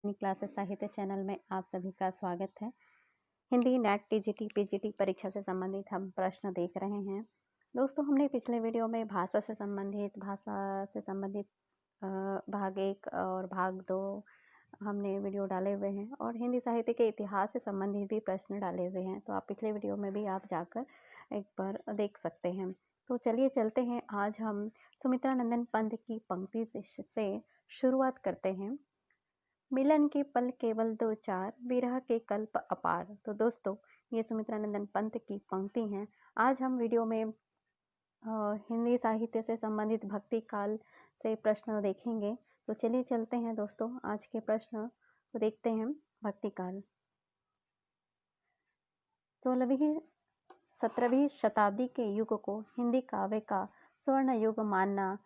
अपनी क्लासेस साहित्य चैनल में आप सभी का स्वागत है। हिंदी नेट टीजीटी पीजीटी परीक्षा से संबंधित हम प्रश्न देख रहे हैं। दोस्तों, हमने पिछले वीडियो में भाषा से संबंधित भाग 1 और भाग 2 हमने वीडियो डाले हुए हैं और हिंदी साहित्य के इतिहास से संबंधित भी प्रश्न डाले हुए हैं, तो आप पिछले वीडियो में भी आप जाकर एक बार देख सकते हैं। तो चलिए चलते हैं, आज हम सुमित्रा नंदन पंत की पंक्ति से शुरुआत करते हैं। मिलन के पल केवल दो चार, विरह के कल्प अपार। तो दोस्तों, ये सुमित्रा नंदन पंत की पंक्ति हैं। आज हम वीडियो में हिंदी साहित्य से संबंधित भक्ति काल से प्रश्न देखेंगे। तो चलिए चलते हैं दोस्तों, आज के प्रश्न को देखते हैं। भक्ति काल 16वीं 17वीं शताब्दी के युग को हिंदी काव्य का स्वर्ण युग मानना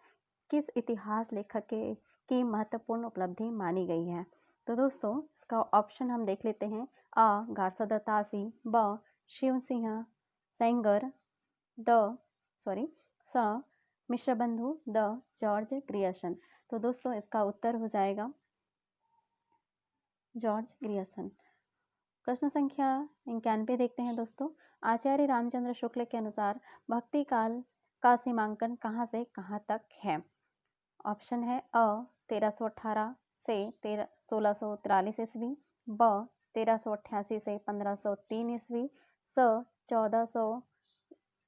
किस इतिहास लेखक की महत्वपूर्ण उपलब्धि मानी गई है? तो दोस्तों, इसका ऑप्शन हम देख लेते हैं। अ गारसदत्तासी, ब शिव सिंह सेंगर, स मिश्रबंधु, द जॉर्ज ग्रियर्सन। तो दोस्तों, इसका उत्तर हो जाएगा जॉर्ज ग्रियर्सन। प्रश्न संख्या 91 देखते हैं दोस्तों। आचार्य रामचंद्र शुक्ल के अनुसार भक्ति काल का सीमांकन कहाँ से कहाँ तक है? ऑप्शन है अ 1318 से 1643 ईस्वी, ब 1388 से 1503 ईस्वी, स 1400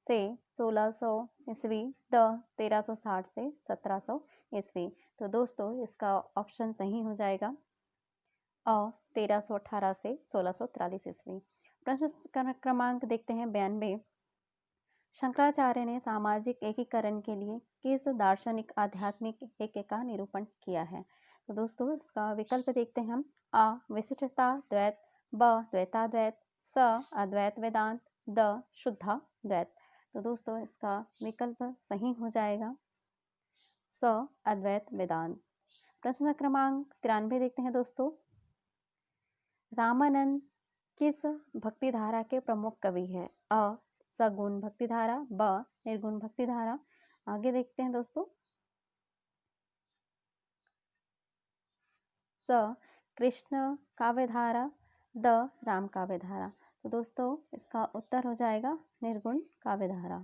से 1600 ईस्वी, द 1360 से 1700 ईस्वी। तो दोस्तों, इसका ऑप्शन सही हो जाएगा अ 1318 से 1643 ईस्वी। प्रश्न क्रमांक देखते हैं 92। शंकराचार्य ने सामाजिक एकीकरण के लिए किस दार्शनिक आध्यात्मिक एक का निरूपण किया है? तो दोस्तों, इसका विकल्प देखते हैं हम। अ विशिष्टता द्वैत, ब द्वैताद्वैत, स अद्वैत वेदांत, द शुद्धाद्वैत। तो दोस्तों, इसका विकल्प सही हो जाएगा स अद्वैत वेदांत। प्रश्न क्रमांक 93 देखते हैं दोस्तों। रामानंद किस भक्ति धारा के प्रमुख कवि हैं? अ सगुण भक्ति धारा, ब निर्गुण भक्ति धारा। आगे देखते हैं दोस्तों। स कृष्ण काव्य धारा, द राम काव्य धारा। तो दोस्तों, इसका उत्तर हो जाएगा निर्गुण काव्य धारा।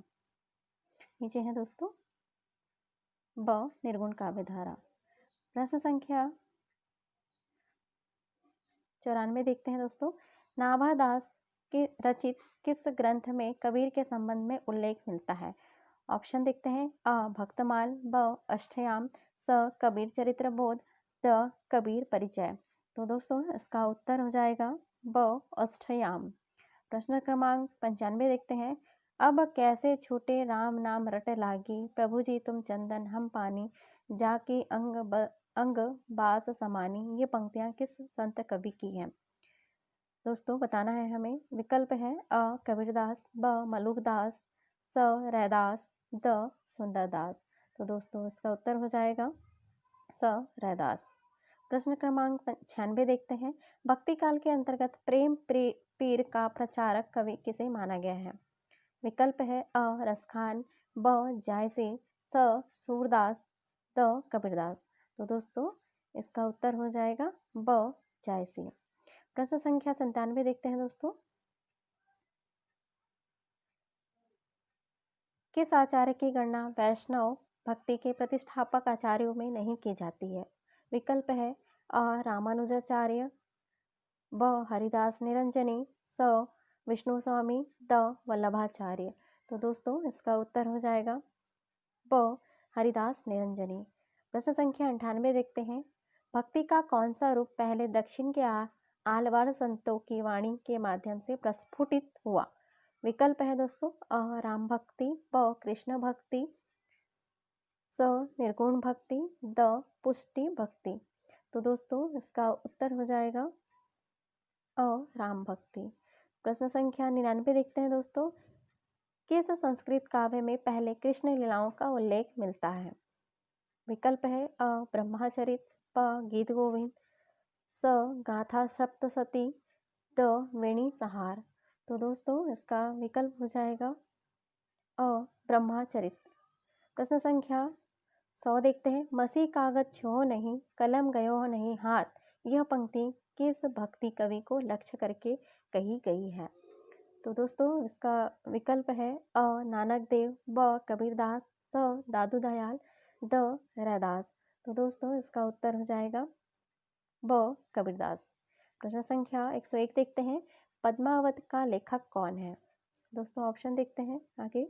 नीचे है दोस्तों ब निर्गुण काव्य धारा। प्रश्न संख्या 94 देखते हैं दोस्तों। नाभादास के रचित किस ग्रंथ में कबीर के संबंध में उल्लेख मिलता है? ऑप्शन देखते हैं। अ भक्तमाल, ब अष्टयाम, स कबीर चरित्र बोध, द कबीर परिचय। तो दोस्तों, इसका उत्तर हो जाएगा ब अष्टयाम। प्रश्न क्रमांक 95 देखते हैं। अब कैसे छूटे राम नाम रट लागी, प्रभु जी तुम चंदन हम पानी, जाकी अंग बास समानी। ये पंक्तियां किस संत कवि की हैं? दोस्तों, बताना है हमें। विकल्प है अ कबीरदास, ब मलुकदास, स रैदास, द सुंदरदास। तो दोस्तों, इसका उत्तर हो जाएगा स रैदास। प्रश्न क्रमांक 96 देखते हैं। भक्ति काल के अंतर्गत प्रेम पीर का प्रचारक कवि किसे माना गया है? विकल्प है अ रसखान, ब जायसी, स सूरदास, द कबीरदास। तो दोस्तों, इसका उत्तर हो जाएगा ब जायसी। प्रश्न संख्या 97 देखते हैं दोस्तों। किस आचार्य की गणना वैष्णव भक्ति के प्रतिष्ठापक आचार्यों में नहीं की जाती है? विकल्प है अ रामानुजाचार्य, ब हरिदास निरंजनी, स विष्णु स्वामी, द वल्लभाचार्य। तो दोस्तों, इसका उत्तर हो जाएगा ब हरिदास निरंजनी। प्रश्न संख्या 98 देखते हैं। भक्ति का कौन सा रूप पहले दक्षिण के आलवाड़ संतों की वाणी के माध्यम से प्रस्फुटित हुआ? विकल्प है दोस्तों। अ राम भक्ति, ब कृष्ण भक्ति, स निर्गुण भक्ति, द पुष्टि भक्ति। तो दोस्तों, इसका उत्तर हो जाएगा अ राम भक्ति। प्रश्न संख्या 99 देखते हैं दोस्तों। किस संस्कृत काव्य में पहले कृष्ण लीलाओं का उल्लेख मिलता है? विकल्प है अ ब्रह्मचरित, ब गीत गोविंद, स गाथा सप्तशती, द वेणी सहार। तो दोस्तों, इसका विकल्प हो जाएगा अ ब्रह्मचरित। प्रश्न संख्या 100 देखते हैं। मसी कागज छो नहीं, कलम गयो नहीं हाथ, यह पंक्ति किस भक्ति कवि को लक्ष्य करके कही गई है? तो दोस्तों इसका विकल्प है अ नानक देव, ब कबीरदास, स दादू दयाल, द रैदास। तो दोस्तों इसका उत्तर हो जाएगा ब कबीरदास। प्रश्न संख्या 101 देखते हैं, पद्मावत का लेखक कौन है? दोस्तों ऑप्शन देखते हैं आगे।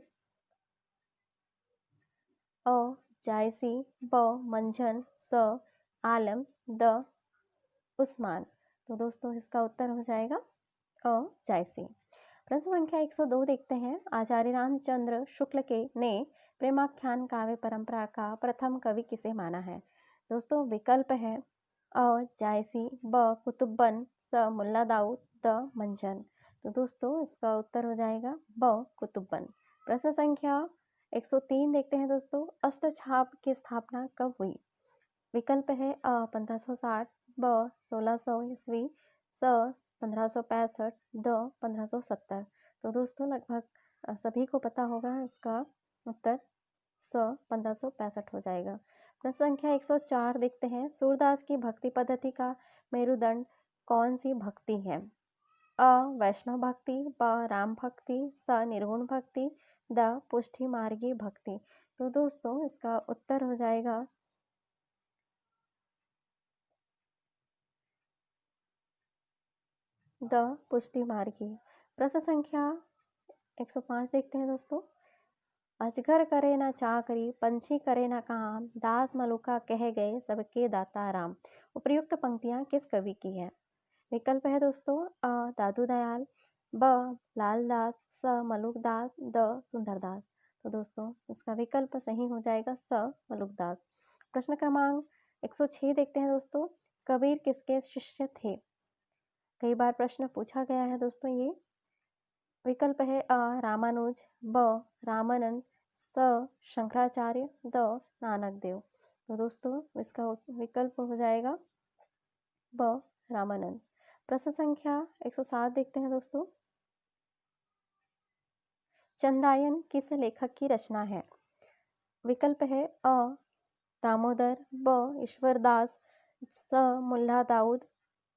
अ जायसी, ब मंझन, स आलम, द उस्मान। तो दोस्तों इसका उत्तर हो जाएगा अ जायसी। प्रश्न संख्या 102 देखते हैं, आचार्य रामचंद्र शुक्ल के ने प्रेमाख्यान काव्य परंपरा का प्रथम कवि किसे माना है? दोस्तों विकल्प है अ जायसी, ब कुतुब्बन, स मुल्ला दाऊद, द मंझन। तो दोस्तों इसका उत्तर हो जाएगा ब कुतुब्बन। प्रश्न संख्या 103 देखते हैं दोस्तों, अष्टछाप की स्थापना कब हुई? विकल्प है अ 1560, ब 1600 ईस्वी, स 1565, द 1570। तो दोस्तों लगभग सभी को पता होगा इसका उत्तर स 1565 हो जाएगा। प्रश्न संख्या 104 देखते हैं, सूरदास की भक्ति पद्धति का मेरुदंड कौन सी भक्ति है? अ वैष्णव भक्ति, ब राम भक्ति, स निर्गुण भक्ति, द पुष्टि मार्गी भक्ति। तो दोस्तों इसका उत्तर हो जाएगा द पुष्टि मार्गी। प्रश्न संख्या 105 देखते हैं दोस्तों, अजगर करे ना चाकरी, पंछी करे ना काम, दास मलुका कह गए सबके दाता राम। उपयुक्त पंक्तियां किस कवि की है? विकल्प है दोस्तों अ दादू दयाल, ब लालदास, स मलुकदास, द सुंदरदास। तो दोस्तों इसका विकल्प सही हो जाएगा स मलुकदास। प्रश्न क्रमांक 106 देखते हैं दोस्तों, कबीर किसके शिष्य थे? कई बार प्रश्न पूछा गया है दोस्तों ये। विकल्प है अ रामानुज, ब रामानंद, स शंकराचार्य, द नानक देव। तो दोस्तों इसका विकल्प हो जाएगा ब रामानंद। प्रश्न संख्या 107 देखते हैं दोस्तों, चंदायन किस लेखक की रचना है? विकल्प है अ दामोदर, ब ईश्वरदास, स मुल्ला दाऊद,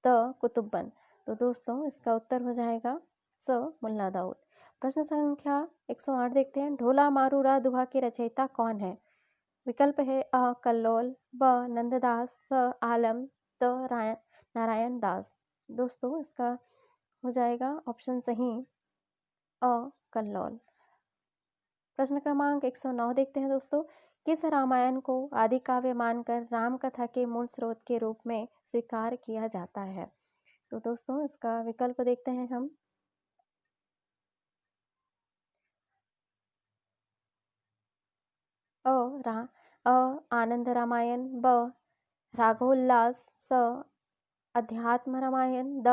द कुतुब्बन। तो दोस्तों इसका उत्तर हो जाएगा स मुल्ला दाऊद। प्रश्न संख्या 108 देखते हैं, ढोला मारूरा दुहा के रचयिता कौन है? विकल्प है अ कल्लोल, ब नंददास, स आलम, द नारायण दास। दोस्तों इसका हो जाएगा ऑप्शन सही अ कल्लोल। प्रश्न क्रमांक 109 देखते हैं दोस्तों, किस रामायण को आदि काव्य मानकर राम कथा के मूल स्रोत के रूप में स्वीकार किया जाता है? तो दोस्तों इसका विकल्प देखते हैं हम। अ रा आनंद रामायण, ब राघोल्लास, स अध्यात्म रामायण, द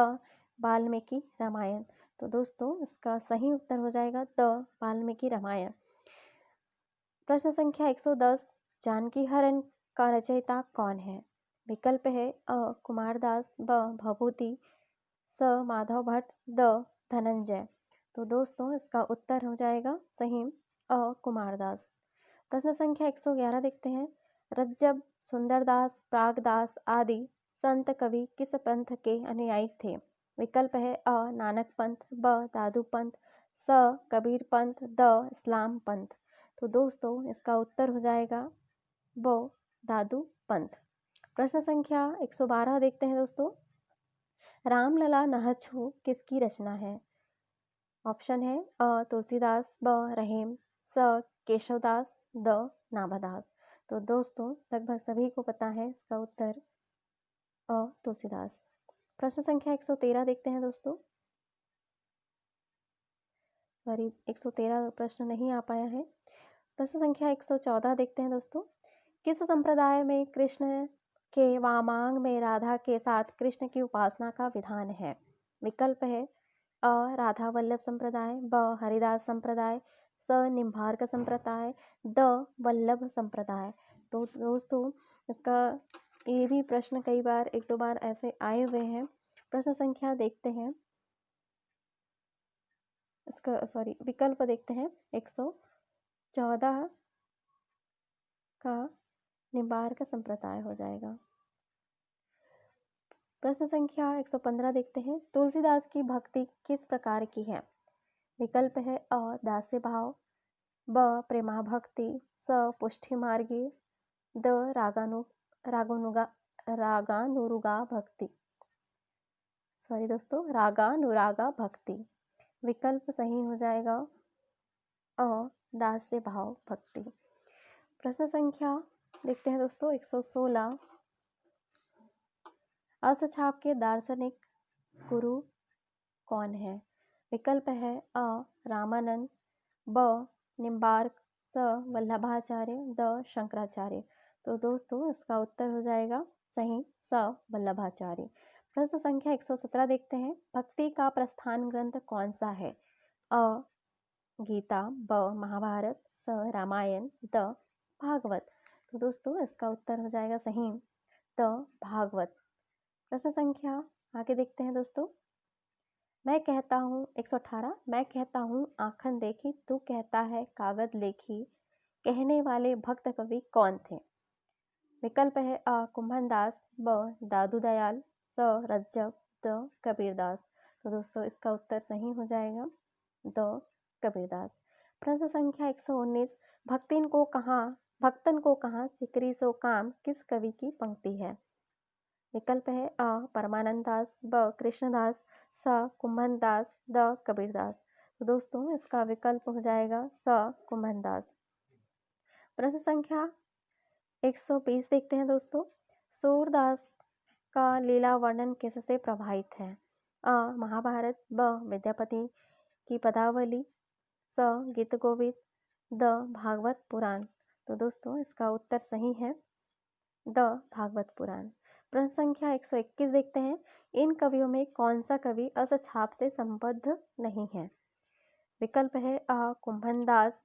वाल्मीकि रामायण। तो दोस्तों इसका सही उत्तर हो जाएगा द वाल्मीकि रामायण। प्रश्न संख्या 110, जानकी हरण का रचयिता कौन है? विकल्प है अ कुमारदास, ब भभूति, स माधव भट्ट, द धनंजय। तो दोस्तों इसका उत्तर हो जाएगा सही अ कुमारदास। प्रश्न संख्या 111 देखते हैं, रज्जब, सुंदरदास, प्रागदास आदि संत कवि किस पंथ के अनुयायी थे? विकल्प है अ नानक पंथ, ब दादू पंथ, स कबीर पंथ, द इस्लाम पंथ। तो दोस्तों इसका उत्तर हो जाएगा ब दादू पंथ। प्रश्न संख्या 112 देखते हैं दोस्तों, रामलला नहछु किसकी रचना है? ऑप्शन है अ तुलसीदास, ब रहीम, स केशवदास, द नाभादास। तो दोस्तों लगभग सभी को पता है इसका उत्तर अ तुलसीदास। प्रश्न संख्या 113 देखते हैं दोस्तों, सॉरी 113 प्रश्न नहीं आ पाया है। प्रश्न संख्या 114 देखते हैं दोस्तों, किस संप्रदाय में कृष्ण के वामांग में राधा के साथ कृष्ण की उपासना का विधान है? विकल्प है अ राधा वल्लभ संप्रदाय, ब हरिदास संप्रदाय, स निम्बार्क संप्रदाय, द वल्लभ संप्रदाय। तो दोस्तों इसका ये भी प्रश्न कई बार एक दो बार ऐसे आए हुए हैं। प्रश्न संख्या देखते हैं, इसका सॉरी विकल्प देखते हैं। 114 का निम्बार्क संप्रदाय हो जाएगा। प्रश्न संख्या 115 देखते हैं। तुलसीदास की भक्ति किस प्रकार की है? विकल्प है अ दास्य भाव, ब प्रेमा भक्ति, स पुष्टि मार्गी, द रागानुगा रागानुरुगा भक्ति। सॉरी दोस्तों, रागानुरागा भक्ति। विकल्प सही हो जाएगा अ दास्य भाव भक्ति। प्रश्न संख्या देखते हैं दोस्तों 116। असछाप के दार्शनिक गुरु कौन है? विकल्प है अ रामानंद, ब निम्बार्क, स वल्लभाचार्य, द शंकराचार्य। तो दोस्तों इसका उत्तर हो जाएगा सही स वल्लभाचार्य। प्रश्न संख्या 117 देखते हैं। भक्ति का प्रस्थान ग्रंथ कौन सा है? अ गीता, ब महाभारत, स रामायण, द भागवत। तो दोस्तों इसका उत्तर हो जाएगा सही द भागवत। प्रश्न संख्या आगे देखते हैं दोस्तों। मैं कहता हूँ 118। मैं कहता हूँ आँखन देखी, तू कहता है कागज लेखी, कहने वाले भक्त कवि कौन थे? विकल्प है अ कुंभनदास, ब दादू दयाल, स रज्जब, द कबीरदास। तो दोस्तों इसका उत्तर सही हो जाएगा द कबीरदास। प्रश्न संख्या 119। भक्तन को कहाँ सिकरी सो काम किस कवि की पंक्ति है? विकल्प है अ परमानंद दास, ब कृष्णदास, स कुंभनदास, द कबीरदास। तो दोस्तों इसका विकल्प हो जाएगा स कुंभनदास। प्रश्न संख्या 120 देखते हैं दोस्तों। सूरदास का लीला वर्णन किससे प्रभावित है? अ महाभारत, ब विद्यापति की पदावली, स गीत गोविंद, द भागवत पुराण। तो दोस्तों इसका उत्तर सही है द भागवत पुराण। प्रश्न संख्या 121 देखते हैं। इन कवियों में कौन सा कवि असछाप से संबद्ध नहीं है? विकल्प है अ कुंभनदास,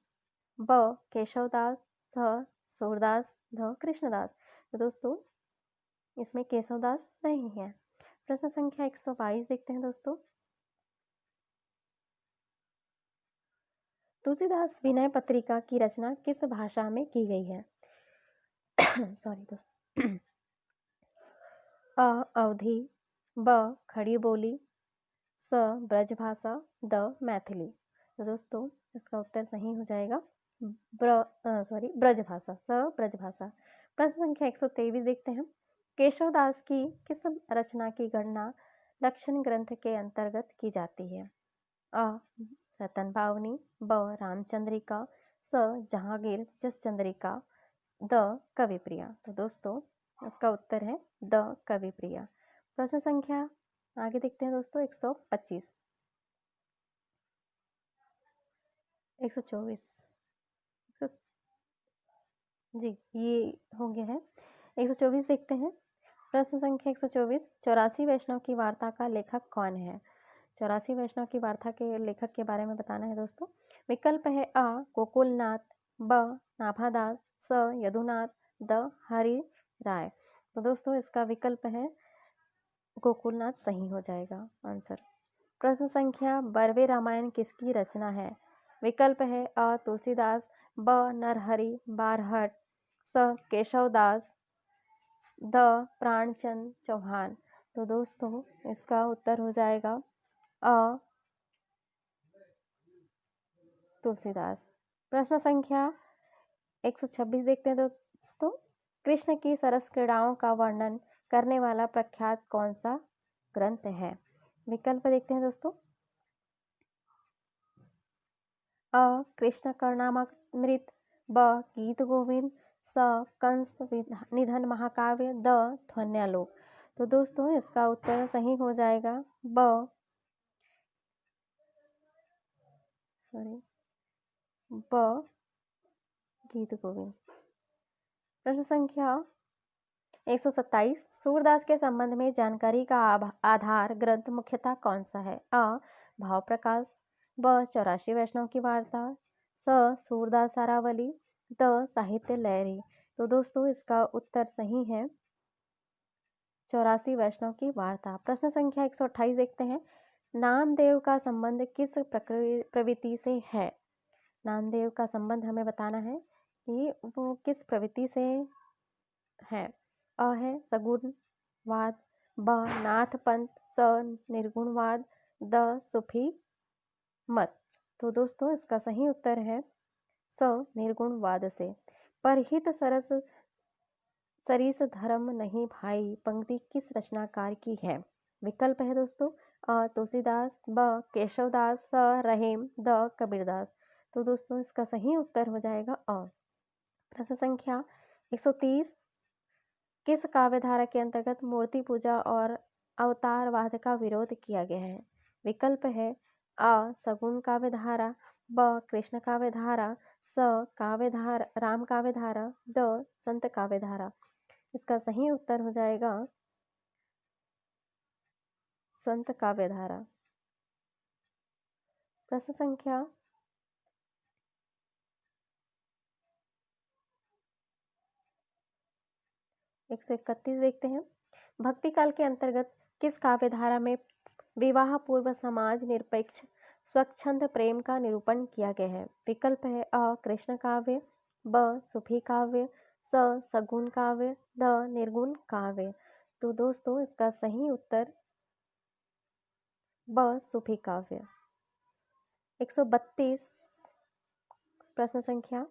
ब केशवदास, स सूरदास, द कृष्णदास। तो दोस्तों इसमें केशवदास नहीं है। प्रश्न संख्या 122 देखते हैं दोस्तों। तुलसीदास विनय पत्रिका की रचना किस भाषा में की गई है? सॉरी दोस्तों। अ अवधी, ब खड़ी बोली, स ब्रजभाषा, द मैथिली। तो दोस्तों इसका उत्तर सही हो जाएगा ब्रजभाषा, स ब्रजभाषा। प्रश्न संख्या 123 देखते हैं। केशवदास की किस रचना की गणना लक्षण ग्रंथ के अंतर्गत की जाती है? अ रतन पावनी, ब रामचंद्रिका, स जहांगीर जस चंद्रिका, द कविप्रिया। तो दोस्तों इसका उत्तर है द कविप्रिया। प्रश्न संख्या आगे देखते हैं दोस्तों 125, 124 जी ये हो गया है। 124 देखते हैं। प्रश्न संख्या 124। 84 वैष्णव की वार्ता का लेखक कौन है? 84 वैष्णव की वार्ता के लेखक के बारे में बताना है दोस्तों। विकल्प है अ गोकुलनाथ, ब नाभादास, स यदुनाथ, द हरि राय। तो दोस्तों इसका विकल्प है गोकुलनाथ सही हो जाएगा आंसर। प्रश्न संख्या 92 रामायण किसकी रचना है? विकल्प है अ तुलसीदास, ब नरहरि बारहट, स केशवदास, द प्राणचंद चौहान। तो दोस्तों इसका उत्तर हो जाएगा अ तुलसीदास। प्रश्न संख्या 126 देखते हैं दोस्तों। कृष्ण की सरस क्रीड़ाओं का वर्णन करने वाला प्रख्यात कौन सा ग्रंथ है? विकल्प देखते हैं दोस्तों। अ कृष्ण कर्णामृत, ब गीत गोविंद, स कंस निधन महाकाव्य, द ध्वन्यालोक। तो दोस्तों इसका उत्तर सही हो जाएगा ब गीत गोविंद। प्रश्न संख्या 127। सूरदास के संबंध में जानकारी का आधार ग्रंथ मुख्यतः कौन सा है? अ भाव प्रकाश, ब 84 वैष्णव की वार्ता, स सूरदास सारावली, द साहित्य लहरी। तो दोस्तों इसका उत्तर सही है 84 वैष्णव की वार्ता। प्रश्न संख्या 128 देखते हैं। नामदेव का संबंध किस प्रवृत्ति से है? नामदेव का संबंध हमें बताना है कि वो किस प्रवृत्ति से है। अ है सगुण वाद, ब नाथ पंथ, स निर्गुणवाद, द सूफी मत। तो दोस्तों इसका सही उत्तर है स निर्गुणवाद से। परहित सरस सरिस धर्म नहीं भाई पंक्ति किस रचनाकार की है? विकल्प है दोस्तों अ तुलसीदास, ब केशवदास, स रहीम, द कबीरदास। तो दोस्तों इसका सही उत्तर हो जाएगा अ। प्रश्न संख्या 130 किस काव्यधारा के अंतर्गत मूर्ति पूजा और अवतारवाद का विरोध किया गया है? विकल्प है अ सगुण काव्यधारा, ब कृष्ण काव्यधारा, स काव्यधारा राम काव्यधारा, द संत काव्यधारा। इसका सही उत्तर हो जाएगा संत काव्यधारा। प्रश्न संख्या 131 देखते हैं। भक्ति काल के अंतर्गत किस काव्यधारा में विवाह पूर्व समाज निरपेक्ष स्वच्छंद प्रेम का निरूपण किया गया है? विकल्प है अ कृष्ण काव्य, ब सूफी काव्य, स सगुण काव्य, द निर्गुण काव्य। तो दोस्तों इसका सही उत्तर ब सूफी काव्य। 132 प्रश्न संख्या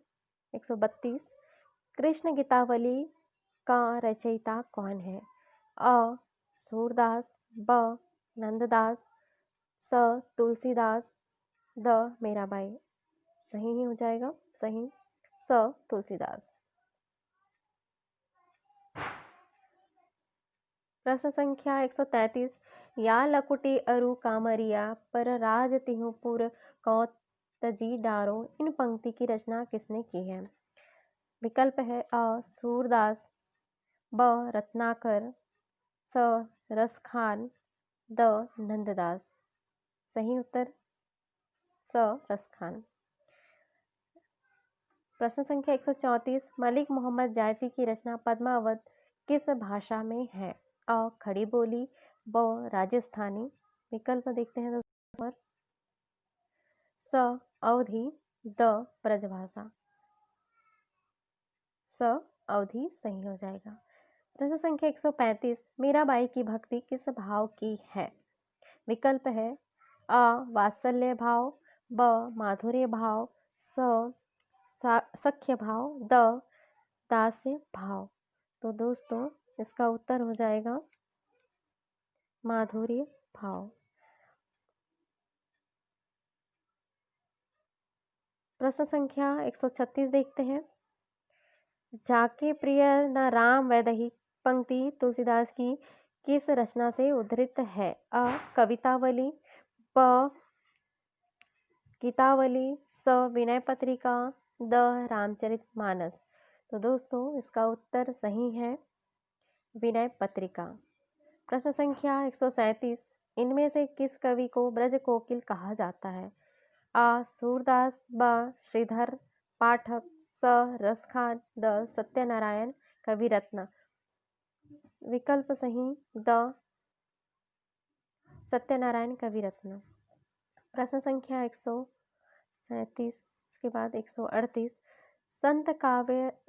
132 कृष्ण गीतावली का रचयिता कौन है? अ सूरदास, ब नंददास, स तुलसीदास, द मीराबाई। सही ही हो जाएगा, सही स तुलसीदास। प्रश्न संख्या 133 या लकुटी अरु कामरिया पर राज तिहुपुर कौत तजी डारो इन पंक्ति की रचना किसने की है? विकल्प है अ सूरदास, ब रत्नाकर, स रसखान, द नंददास। सही उत्तर स रसखान। प्रश्न संख्या 134 मलिक मोहम्मद जायसी की रचना पद्मावत किस भाषा में है? अ खड़ी बोली, ब राजस्थानी। विकल्प देखते हैं दोस्तों। स अवधी, द ब्रजभाषा। स अवधि सही हो जाएगा। प्रश्न संख्या 135 मीराबाई की भक्ति किस भाव की है? विकल्प है अ वात्सल्य भाव, ब माधुर्य भाव, स सख्य भाव, द दास्य भाव। तो दोस्तों इसका उत्तर हो जाएगा माधुर्य भाव। प्रश्न संख्या 136 देखते हैं। जाके प्रिय न राम वैदही पंक्ति तुलसीदास की किस रचना से उद्धृत है? अ कवितावली, ब गीतावली, स विनय पत्रिका, द रामचरितमानस। तो दोस्तों इसका उत्तर सही है विनय पत्रिका। प्रश्न संख्या 137 इनमें से किस कवि को ब्रज कोकिल कहा जाता है? आ सूरदास, ब श्रीधर पाठक, स रसखान, द सत्यनारायण कविरत्न। विकल्प सही द सत्यनारायण कविरत्न। प्रश्न संख्या 137 के बाद 138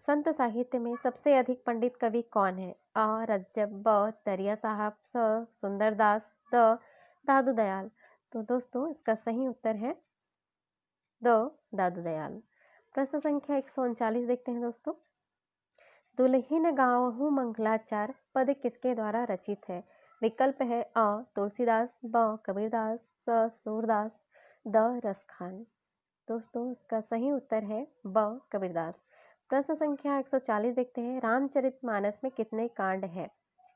संत साहित्य में सबसे अधिक पंडित कवि कौन है? अ रज्जब, ब दरिया साहब, स सुंदरदास, द दादू दयाल। तो दोस्तों इसका सही उत्तर है द दादू दयाल। प्रश्न संख्या 139 देखते हैं दोस्तों। दुल्हिन गावहू मंगलाचार पद किसके द्वारा रचित है? विकल्प है अ तुलसीदास, ब कबीरदास, स सूरदास, द रसखान। दोस्तों इसका सही उत्तर है ब कबीरदास। प्रश्न संख्या 140 देखते हैं। रामचरितमानस में कितने कांड हैं?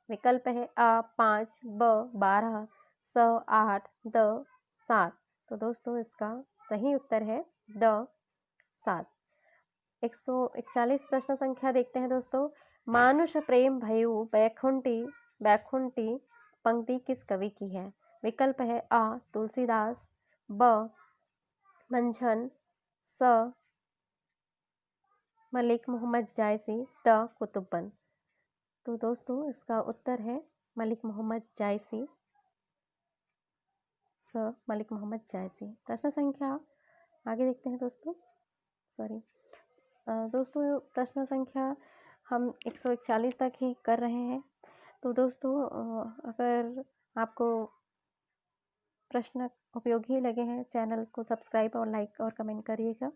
विकल्प है अ 5, ब 12, स 8, द 7। तो दोस्तों इसका सही उत्तर है द 7। 141 प्रश्न संख्या देखते हैं दोस्तों। मानुष प्रेम भयु बैकुंठी बैकुंठी पंक्ति किस कवि की है? विकल्प है अ तुलसीदास, ब मंझन, स मलिक मोहम्मद जायसी, द कुतुब्बन। तो दोस्तों इसका उत्तर है मलिक मोहम्मद जायसी, स मलिक मोहम्मद जायसी। प्रश्न संख्या आगे देखते हैं दोस्तों। दोस्तों प्रश्न संख्या हम 141 तक ही कर रहे हैं। तो दोस्तों अगर आपको प्रश्न उपयोगी लगे हैं, चैनल को सब्सक्राइब और लाइक और कमेंट करिएगा।